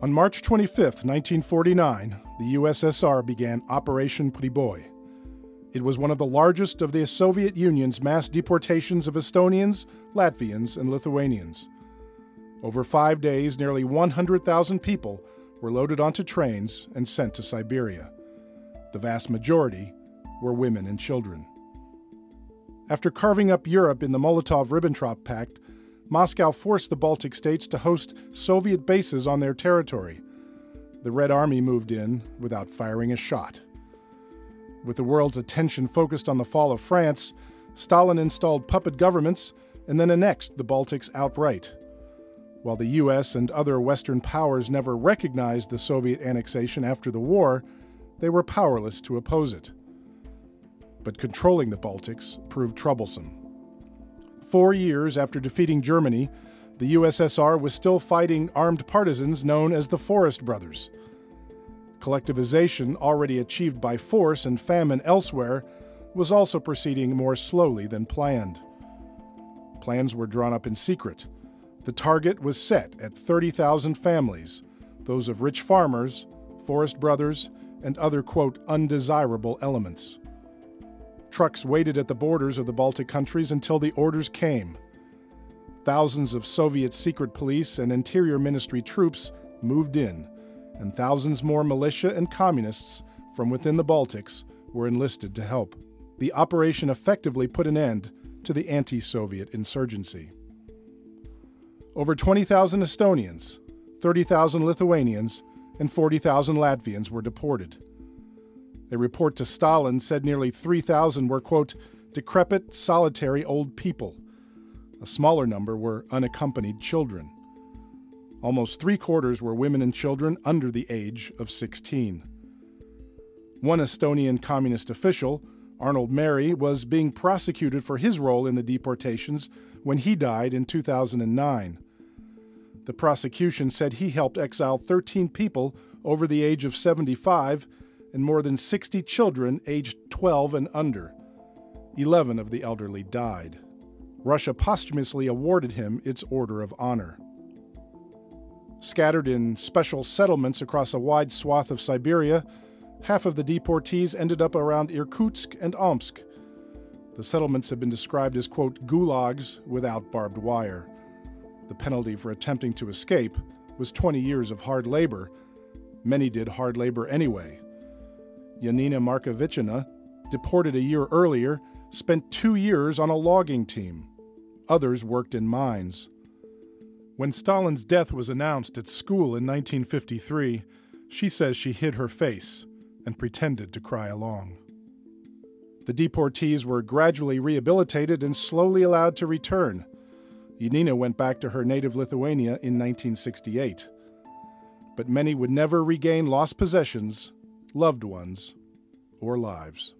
On March 25, 1949, the USSR began Operation Priboi. It was one of the largest of the Soviet Union's mass deportations of Estonians, Latvians, and Lithuanians. Over 5 days, nearly 100,000 people were loaded onto trains and sent to Siberia. The vast majority were women and children. After carving up Europe in the Molotov-Ribbentrop Pact, Moscow forced the Baltic states to host Soviet bases on their territory. The Red Army moved in without firing a shot. With the world's attention focused on the fall of France, Stalin installed puppet governments and then annexed the Baltics outright. While the U.S. and other Western powers never recognized the Soviet annexation after the war, they were powerless to oppose it. But controlling the Baltics proved troublesome. 4 years after defeating Germany, the USSR was still fighting armed partisans known as the Forest Brothers. Collectivization, already achieved by force and famine elsewhere, was also proceeding more slowly than planned. Plans were drawn up in secret. The target was set at 30,000 families, those of rich farmers, forest brothers, and other, quote, undesirable elements. Trucks waited at the borders of the Baltic countries until the orders came. Thousands of Soviet secret police and Interior Ministry troops moved in, and thousands more militia and communists from within the Baltics were enlisted to help. The operation effectively put an end to the anti-Soviet insurgency. Over 20,000 Estonians, 30,000 Lithuanians, and 40,000 Latvians were deported. A report to Stalin said nearly 3,000 were, quote, decrepit, solitary old people. A smaller number were unaccompanied children. Almost 3/4 were women and children under the age of 16. One Estonian communist official, Arnold Meri, was being prosecuted for his role in the deportations when he died in 2009. The prosecution said he helped exile 13 people over the age of 75 and more than 60 children aged 12 and under. 11 of the elderly died. Russia posthumously awarded him its Order of Honor. Scattered in special settlements across a wide swath of Siberia, half of the deportees ended up around Irkutsk and Omsk. The settlements have been described as, quote, gulags without barbed wire. The penalty for attempting to escape was 20 years of hard labor. Many did hard labor anyway. Janina Markovichina, deported a year earlier, spent 2 years on a logging team. Others worked in mines. When Stalin's death was announced at school in 1953, she says she hid her face and pretended to cry along. The deportees were gradually rehabilitated and slowly allowed to return. Janina went back to her native Lithuania in 1968. But many would never regain lost possessions, loved ones, or lives.